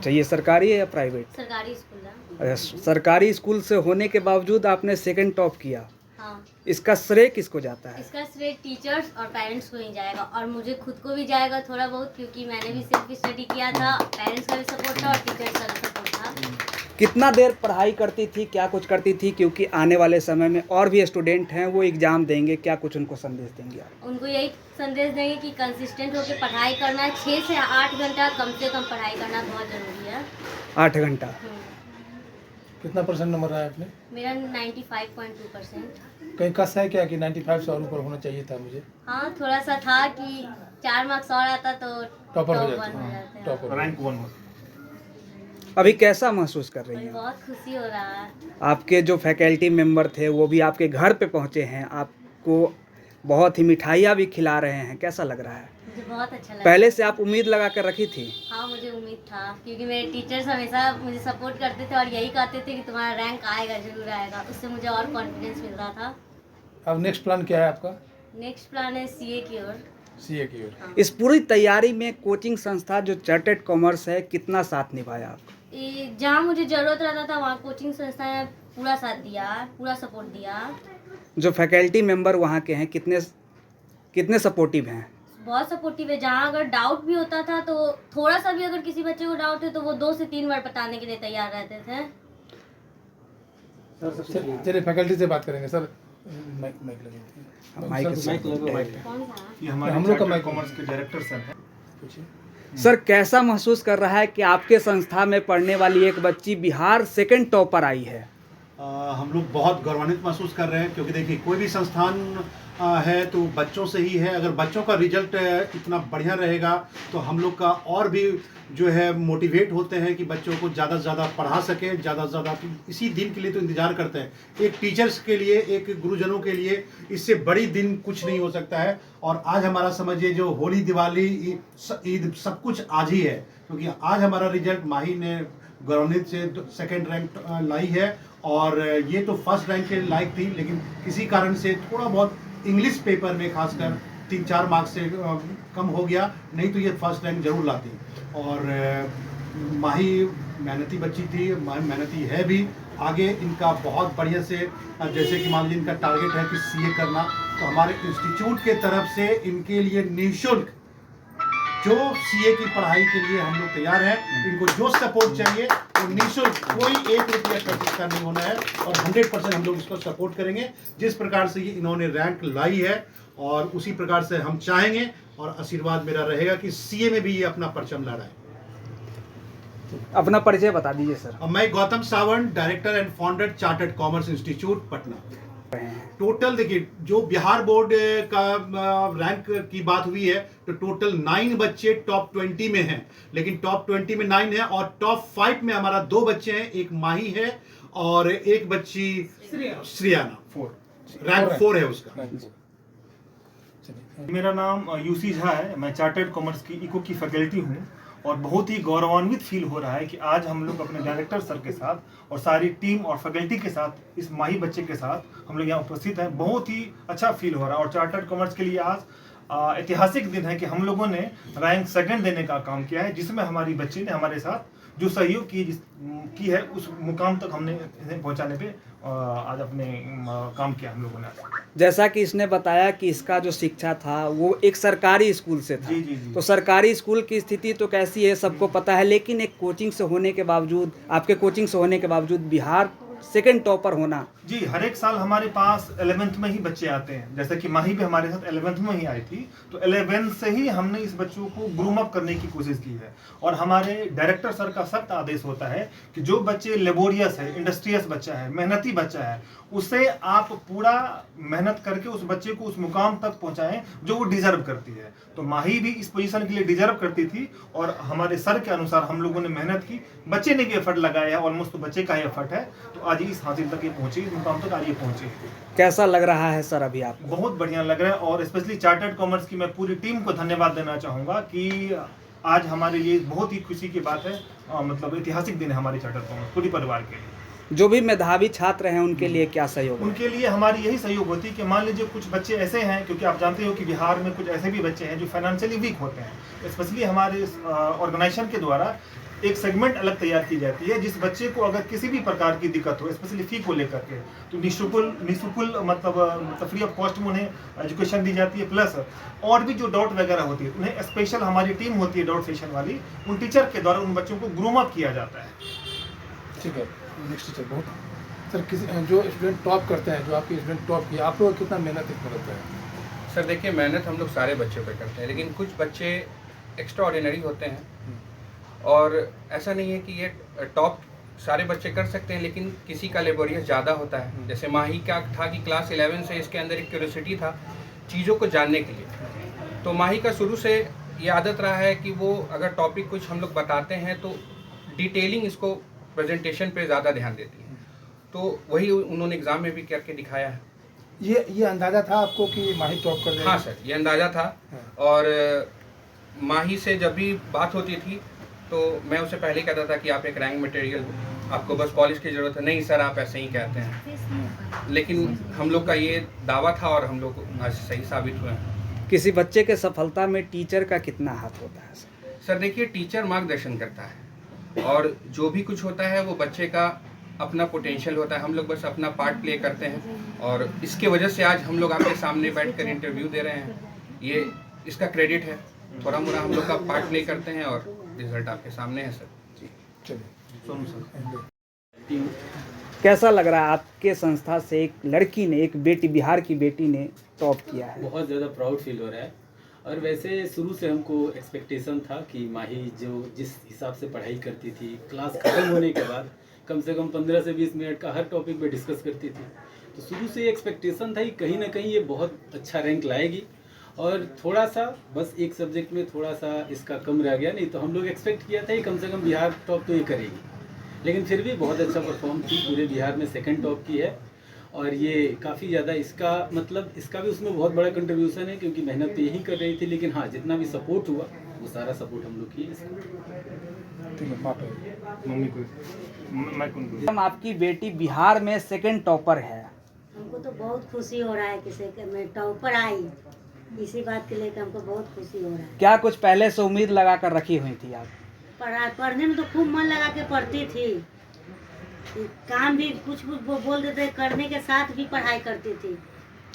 अच्छा, ये सरकारी है या प्राइवेट? सरकारी स्कूल है। अच्छा, सरकारी स्कूल से होने के बावजूद आपने सेकंड टॉप किया, हाँ, इसका श्रेय किसको जाता है? इसका श्रेय टीचर्स और पेरेंट्स को ही जाएगा, और मुझे खुद को भी जाएगा थोड़ा बहुत, क्योंकि मैंने भी सेल्फ स्टडी किया था। पेरेंट्स का भी सपोर्ट था और टीचर्स का भी सपोर्ट था। कितना देर पढ़ाई करती थी, क्या कुछ करती थी? क्योंकि आने वाले समय में और भी स्टूडेंट हैं, वो एग्ज़ाम देंगे, क्या कुछ उनको संदेश देंगे आप? उनको यही संदेश देंगे कि कंसिस्टेंट होकर पढ़ाई करना है। 6 से 8 घंटा कम से कम पढ़ाई करना बहुत ज़रूरी है। 8 घंटा। कितना परसेंट नंबर आया आपने? मेरा 95.2%। कहीं कस है क्या कि 95 से और ऊपर होना चाहिए था मुझे? हाँ, थोड़ा सा था कि 4 मार्क्स और आता तो टॉपर हो top जाता 1 हो जाता है। टॉपर रैंक 1 हो। अभी कैसा महसूस कर रही मुझे हैं? बहुत खुशी हो रहा है। आपके जो फैकल्टी मेंबर थे वो भी आपके घर पे पहुंचे हैं, आपको बहुत ही मिठाइयाँ भी खिला रहे हैं, कैसा लग रहा है? मुझे बहुत अच्छा लगा। पहले से आप उम्मीद लगा कर रखी थी? हाँ, मुझे उम्मीद था, क्योंकि मेरे टीचर्स हमेशा मुझे सपोर्ट करते थे और यही कहते थे कि तुम्हारा रैंक आएगा, जरूर आएगा। उससे मुझे और कॉन्फिडेंस मिल रहा था। अब नेक्स्ट प्लान क्या है आपका? नेक्स्ट प्लान है सीए की ओर। सीए की ओर। हाँ। इस पूरी तैयारी में कोचिंग संस्था जो चार्टर्ड कॉमर्स है, कितना साथ निभाया आपका? जहाँ मुझे ज़रूरत रहता था वहाँ कोचिंग संस्था ने पूरा साथ दिया, पूरा सपोर्ट दिया। जो फैकल्टी मेंबर वहाँ के हैं, कितने सपोर्टिव हैं? बहुत सपोर्टिव है। जहाँ अगर डाउट भी होता था तो थोड़ा सा भी अगर किसी बच्चे को डाउट है तो वो 2 से 3 बार बताने के लिए तैयार रहते थे। चलिए फैकल्टी से बात करेंगे सर। माइक लगे। माइक कौन सा? ये हमारे हम लोग का चार्टर्ड माइक कॉमर्स के डायरेक्टर सर हैं। पूछिए। सर, कैसा महसूस कर रहा है कि आपके संस्था में पढ़ने वाली एक बच्ची बिहार सेकंड टॉपर आई है? हम लोग बहुत गौरवान्वित महसूस कर रहे हैं, क्योंकि देखिए कोई भी संस्थान है तो बच्चों से ही है। अगर बच्चों का रिजल्ट इतना बढ़िया रहेगा तो हम लोग का और भी जो है मोटिवेट होते हैं कि बच्चों को ज़्यादा से ज़्यादा पढ़ा सकें, ज़्यादा से ज़्यादा। इसी दिन के लिए तो इंतज़ार करते हैं। एक टीचर्स के लिए, एक गुरुजनों के लिए इससे बड़ी दिन कुछ नहीं हो सकता है। और आज हमारा समझिए जो होली, दिवाली, ईद, सब कुछ आज ही है, क्योंकि आज हमारा रिजल्ट माही ने गौरवान्वित से सेकेंड रैंक लाई है। और ये तो फर्स्ट रैंक के लायक थी, लेकिन किसी कारण से थोड़ा बहुत इंग्लिश पेपर में खासकर 3-4 मार्क्स से कम हो गया, नहीं तो ये फर्स्ट रैंक जरूर लाती। और माही मेहनती बच्ची थी, मेहनती है भी। आगे इनका बहुत बढ़िया से, जैसे कि मान लीजिए इनका टारगेट है कि सीए करना, तो हमारे इंस्टीट्यूट के तरफ से इनके लिए निःशुल्क जो सीए की पढ़ाई के लिए हम लोग तैयार हैं। इनको जो सपोर्ट चाहिए वो निःशुल्क, कोई 1 रुपया खर्च इसका नहीं होना है, और 100% हम लोग इसको सपोर्ट करेंगे। जिस प्रकार से ये इन्होंने रैंक लाई है और उसी प्रकार से हम चाहेंगे, और आशीर्वाद मेरा रहेगा कि सीए में भी ये अपना परचम लहराए। अपना परिचय बता दीजिए सर। मैं Gautam Sawant, director and founder, chartered commerce institute, Patna. Total देखिए, जो बिहार बोर्ड का रैंक की बात हुई है तो टोटल 9 बच्चे टॉप 20 में हैं, लेकिन टॉप 20 में 9 है, और टॉप 5 में हमारा 2 बच्चे हैं, एक माही है और एक बच्ची श्रियाना। 4 रैंक 4 है उसका। मेरा नाम यूसी झा है। मैं चार्टर्ड कॉमर्स की इको की फैकल्टी हूँ, और बहुत ही गौरवान्वित फील हो रहा है कि आज हम लोग अपने डायरेक्टर सर के साथ और सारी टीम और फैकल्टी के साथ, इस माही बच्चे के साथ हम लोग यहाँ उपस्थित हैं। बहुत ही अच्छा फील हो रहा है। और चार्टर्ड कॉमर्स के लिए आज ऐतिहासिक दिन है कि हम लोगों ने रैंक 2 देने का काम किया है, जिसमें हमारी बच्ची ने हमारे साथ जो सहयोग की है उस मुकाम तक हमने इन्हें पहुंचाने पे आज अपने काम किया हम लोगों ने। जैसा कि इसने बताया कि इसका जो शिक्षा था वो एक सरकारी स्कूल से था। जी। तो सरकारी स्कूल की स्थिति तो कैसी है सबको पता है, लेकिन एक कोचिंग से होने के बावजूद, आपके कोचिंग से होने के बावजूद बिहार सेकंड टॉपर होना। जी, हर एक साल हमारे पास 11th में ही बच्चे आते हैं। जैसे कि माही भी हमारे साथ 11th में ही आई थी, तो 11th से ही हमने इस बच्चों को ग्रूम अप करने की कोशिश की है। और हमारे डायरेक्टर सर का सख्त आदेश होता है कि जो बच्चे लेबोरियस है, इंडस्ट्रियस बच्चा है, मेहनती बच्चा है, उसे आप पूरा मेहनत करके उस बच्चे को उस मुकाम तक पहुंचाएं जो वो डिजर्व करती है। तो माही भी इस पोजीशन के लिए डिजर्व करती थी, और हमारे सर के अनुसार हम लोगों ने मेहनत की। बच्चे ने भी एफर्ट लगाया है, ऑलमोस्ट तो बच्चे का ही एफर्ट है, तो आज इस हासिल तक ये पहुंची, इस मुकाम तक आज ये पहुंची। कैसा लग रहा है सर अभी आपको? बहुत बढ़िया लग रहा है, और स्पेशली चार्टर्ड कॉमर्स की मैं पूरी टीम को धन्यवाद देना चाहूँगा कि आज हमारे लिए बहुत ही खुशी की बात है। मतलब ऐतिहासिक दिन है हमारे चार्टर्ड कॉमर्स पूरी परिवार के लिए। जो भी मेधावी छात्र हैं उनके लिए क्या सहयोग है? उनके लिए हमारी यही सहयोग होती है कि मान लीजिए कुछ बच्चे ऐसे हैं, क्योंकि आप जानते हो कि बिहार में कुछ ऐसे भी बच्चे हैं जो फाइनेंशियली वीक होते हैं। स्पेशली हमारे ऑर्गेनाइजेशन के द्वारा एक सेगमेंट अलग तैयार की जाती है, जिस बच्चे को अगर किसी भी प्रकार की दिक्कत हो, स्पेशली फी को लेकर के, तो निःशुल्क मतलब फ्री ऑफ कॉस्ट में उन्हें एजुकेशन दी जाती है। प्लस और भी जो डाउट वगैरह होती है, उन्हें स्पेशल हमारी टीम होती है डाउट सेशन वाली, उन टीचर के द्वारा उन बच्चों को ग्रूम अप किया जाता है। ठीक है, नेक्स्ट टीचर बहुत सर, किसी जो स्टूडेंट टॉप करते हैं, जो आपके स्टूडेंट टॉप किया, आप लोग कितना मेहनत इसमें लगता है? सर देखिए, मेहनत हम लोग सारे बच्चों पे करते हैं, लेकिन कुछ बच्चे एक्स्ट्रा ऑर्डिनरी होते हैं और ऐसा नहीं है कि ये टॉप सारे बच्चे कर सकते हैं, लेकिन किसी का लेबोरियस ज़्यादा होता है। जैसे माही का था कि क्लास 11 से इसके अंदर एक क्यूरियोसिटी था चीज़ों को जानने के लिए, तो माही का शुरू से ये आदत रहा है कि वो अगर टॉपिक कुछ हम लोग बताते हैं तो डिटेलिंग इसको प्रेजेंटेशन पे ज़्यादा ध्यान देती है, तो वही उन्होंने एग्ज़ाम में भी करके दिखाया है। ये अंदाजा था आपको कि माही टॉप कर देगा? हाँ सर, ये अंदाज़ा था। और माही से जब भी बात होती थी तो मैं उससे पहले कहता था कि आप एक रैंक मटेरियल हो, आपको बस पॉलिश की ज़रूरत है। नहीं सर, आप ऐसे ही कहते हैं, लेकिन हम लोग का ये दावा था और हम लोग आज सही साबित हुए हैं। किसी बच्चे के सफलता में टीचर का कितना हाथ होता है सर? सर देखिए, टीचर मार्गदर्शन करता है और जो भी कुछ होता है वो बच्चे का अपना पोटेंशियल होता है। हम लोग बस अपना पार्ट प्ले करते हैं और इसके वजह से आज हम लोग आपके सामने बैठकर इंटरव्यू दे रहे हैं। ये इसका क्रेडिट है, थोड़ा मोड़ा हम लोग का पार्ट प्ले करते हैं और रिजल्ट आपके सामने है सर। चलिए सोनू सर, कैसा लग रहा है आपके संस्था से एक लड़की ने, एक बेटी, बिहार की बेटी ने टॉप किया है? बहुत ज़्यादा प्राउड फील हो रहा है। और वैसे शुरू से हमको एक्सपेक्टेशन था कि माही जो जिस हिसाब से पढ़ाई करती थी, क्लास खत्म होने के बाद कम से कम 15 से 20 मिनट का हर टॉपिक पे डिस्कस करती थी, तो शुरू से एक्सपेक्टेशन था कि कहीं ना कहीं ये बहुत अच्छा रैंक लाएगी। और थोड़ा सा बस एक सब्जेक्ट में थोड़ा सा इसका कम रह गया, नहीं तो हम लोग एक्सपेक्ट किया था कि कम से कम बिहार टॉप तो ये करेगी, लेकिन फिर भी बहुत अच्छा परफॉर्म की, पूरे बिहार में सेकंड टॉप की है। और ये काफ़ी ज़्यादा इसका मतलब इसका भी उसमें बहुत बड़ा कंट्रीब्यूशन है, क्योंकि मेहनत तो यही कर रही थी, लेकिन हाँ जितना भी सपोर्ट हुआ वो सारा सपोर्ट हम लोग किए इसको। मम्मी को मैं कौन हम आपकी बेटी बिहार में सेकंड टॉपर है, हमको तो बहुत खुशी हो रहा है कि मैं टॉपर आई, इसी बात के लेकर हमको बहुत खुशी हो रहा है। क्या कुछ पहले से उम्मीद लगा कर रखी हुई थी आप? पढ़ने में तो खूब मन लगा के पढ़ती थी, काम भी कुछ बोल देते, करने के साथ भी पढ़ाई करती थी,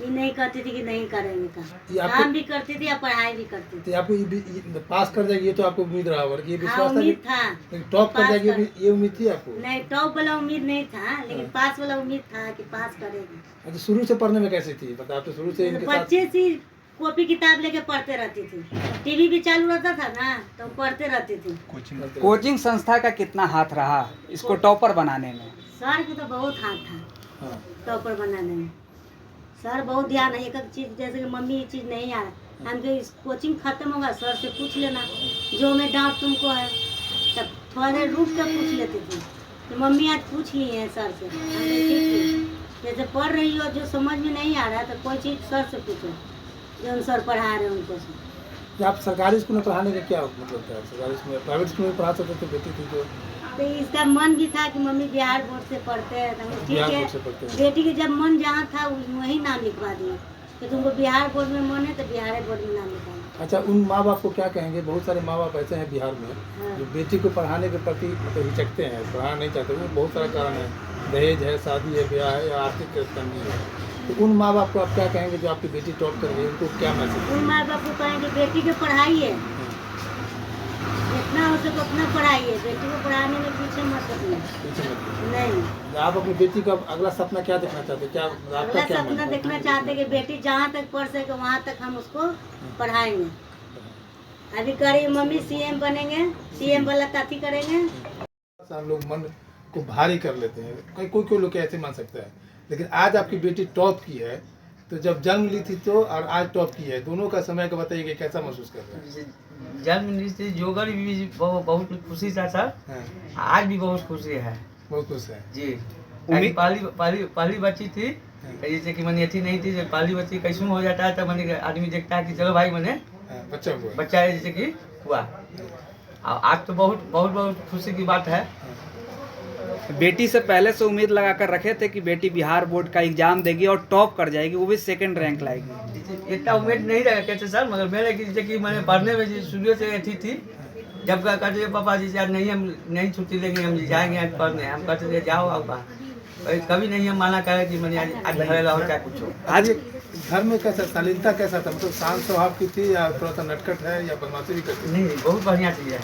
ये नहीं कहती थी कि नहीं करेंगे, काम भी करती थी और पढ़ाई भी करती थी। तो आपको पास कर जाएगी ये तो आपको उम्मीद रहा होगा, ये हाँ, उम्मीद था। टॉप कर जाएगी ये उम्मीद थी आपको? नहीं, टॉप वाला उम्मीद नहीं था, लेकिन पास वाला उम्मीद था कि पास करेगी। अच्छा, शुरू से पढ़ने में कैसी थी? बता, आप तो शुरू से इनके साथ बच्चे से कॉपी किताब लेके पढ़ते रहती थी, टीवी भी चालू रहता था ना तो पढ़ते रहती थी। कोचिंग संस्था का कितना हाथ रहा इसको टॉपर बनाने में? सर की तो बहुत हाथ था हाँ। टॉपर बनाने में, सर बहुत ध्यान है। एक एक चीज़, जैसे कि मम्मी ये चीज़ नहीं आ रहा, हमको इस कोचिंग खत्म होगा सर से पूछ लेना, जो मैं डांट तुमको है, तब थोड़ा देर रुक कर पूछ लेती थी कि मम्मी आज पूछ ली है सर से। जैसे पढ़ रही हो, जो समझ में नहीं आ रहा है तो कोई चीज़ सर से पूछो, जो सर पढ़ा रहे हैं उनको से। कि आप सरकारी स्कूल में पढ़ाने का क्या मतलब था? सरकारी स्कूल में, प्राइवेट स्कूल में पढ़ा सकते थे बेटी थी जो? तो इसका मन भी था कि मम्मी बिहार बोर्ड से पढ़ते हैं, तो ठीक बिहार है। बोर्ड से पढ़ते हैं। बेटी के जब मन जहाँ था वहीं नाम लिखवा दिए कि तुमको बिहार बोर्ड में मन है तो बिहार बोर्ड में नाम लिखवा। अच्छा, उन माँ बाप को क्या कहेंगे? बहुत सारे माँ बाप ऐसे हैं बिहार में हाँ। जो बेटी को पढ़ाने के प्रति मतलब हिचकते हैं, पढ़ाना नहीं चाहते। वो बहुत सारा कारण है, दहेज है, शादी है, ब्याह है या आर्थिक तंगी है। तो उन माँ बाप को आप क्या कहेंगे जो आपकी बेटी टॉप कर रही है, उनको क्या मैसेज? उन माँ बाप को कहेंगे बेटी को पढ़ाइए, जितना हो सके उतना पढ़ाइए, बेटी को पढ़ाने में पीछे मत हटिए। पीछे मत नहीं, आप अपनी बेटी का अगला सपना क्या देखना चाहते? क्या अगला आपका क्या सपना मन है? देखना चाहते कि बेटी जहाँ तक पढ़ सके वहाँ तक हम उसको पढ़ाएंगे। अभी करिए मम्मी सीएम बनेंगे, सीएम वाला काफी करेंगे। हम लोग मन को भारी कर लेते हैं, कोई कोई लोग ऐसे मान सकता है, लेकिन आज आपकी बेटी टॉप की है, तो जब जन्म ली थी तो और आज टॉप की है, दोनों का समय का बताइए कि कैसा महसूस कर रहे हैं? जन्म ली थी जोगर भी बहुत खुशी था सर, हाँ, आज भी बहुत खुशी है बहुत खुश है जी। पहली बच्ची थी, जैसे कि मैंने अथी नहीं थी, जब पहली बच्ची कैसे हो जाता है तो मैंने आदमी देखता है कि चलो भाई मैंने हाँ, बच्चा हुआ। बच्चा जैसे कि हुआ। आज तो बहुत बहुत बहुत खुशी की बात है। बेटी से पहले से उम्मीद लगा कर रखे थे कि बेटी बिहार बोर्ड का एग्जाम देगी और टॉप कर जाएगी, वो भी सेकंड रैंक लाएगी। इतना उम्मीद नहीं रखा कैसे सर, मगर मेरे कि जैसे कि मैंने पढ़ने में शुरू से अथी थी, जब कहते थे पापा जी आज नहीं, हम नहीं छुट्टी लेंगे, हम जाएंगे आज पढ़ने, हम कहते थे जाओ आओ बाहर। कभी नहीं हम माना करे कि मैंने आज घर रहो चाहे कुछ हो। आज घर में कैसा शालीनता कैसा था, मतलब शांत स्वभाव की थी या थोड़ा सा नटखट है या बदमाशी भी करती थी? नहीं बहुत बढ़िया चीज़ है,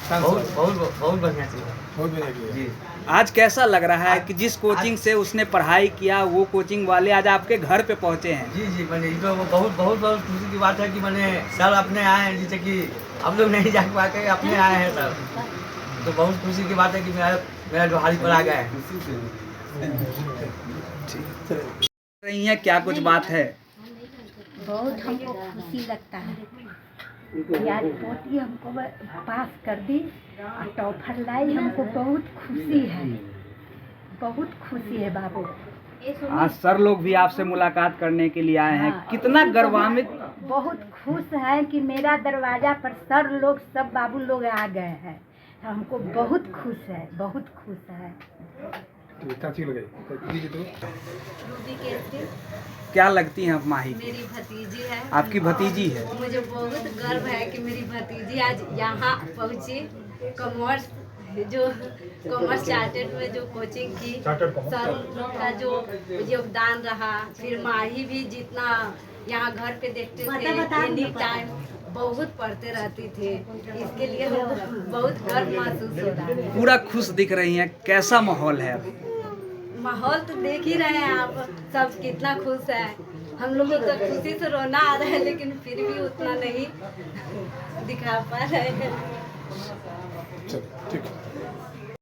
शांत बहुत स्वभाव, बहुत बहुत बढ़िया चीज़ है बहुत बढ़िया की है। जी। आज कैसा लग रहा है कि जिस कोचिंग से उसने पढ़ाई किया वो कोचिंग वाले आज आपके घर पे पहुंचे हैं? जी जी मैंने ये तो बहुत बहुत बहुत खुशी की बात है कि मैंने सर अपने आए हैं, जैसे कि हम लोग नहीं जा पाके अपने आए हैं सर, तो बहुत खुशी की बात है कि मेरा जोहारी पर आ गया है। रही है क्या कुछ बात है? बहुत हमको खुशी लगता है कि आज पोती हमको पास कर दी और टॉफर लाई, हमको बहुत खुशी है, बहुत खुशी है बाबू। आज सर लोग भी आपसे मुलाकात करने के लिए आए हैं, कितना गर्वान्वित। बहुत खुश है कि मेरा दरवाजा पर सर लोग सब बाबू लोग आ गए हैं, हमको बहुत खुश है, बहुत खुश है। क्या लगती हैं आप माही की? मेरी भतीजी है। आपकी भतीजी है? मुझे बहुत गर्व है कि मेरी भतीजी आज यहाँ पहुँची। कॉमर्स चार्टर्ड में जो कोचिंग की, सर का जो योगदान रहा, फिर माही भी जितना यहाँ घर पे देखते थे एनी टाइम बहुत पढ़ते रहती थे, इसके लिए हम बहुत गर्व महसूस हो रहा है। पूरा खुश दिख रही हैं, कैसा माहौल है? माहौल तो देख ही रहे हैं आप सब कितना खुश है। हम लोग को तो खुशी से रोना आ रहा है, लेकिन फिर भी उतना नहीं दिखा पा रहे हैं। चलो ठीक है।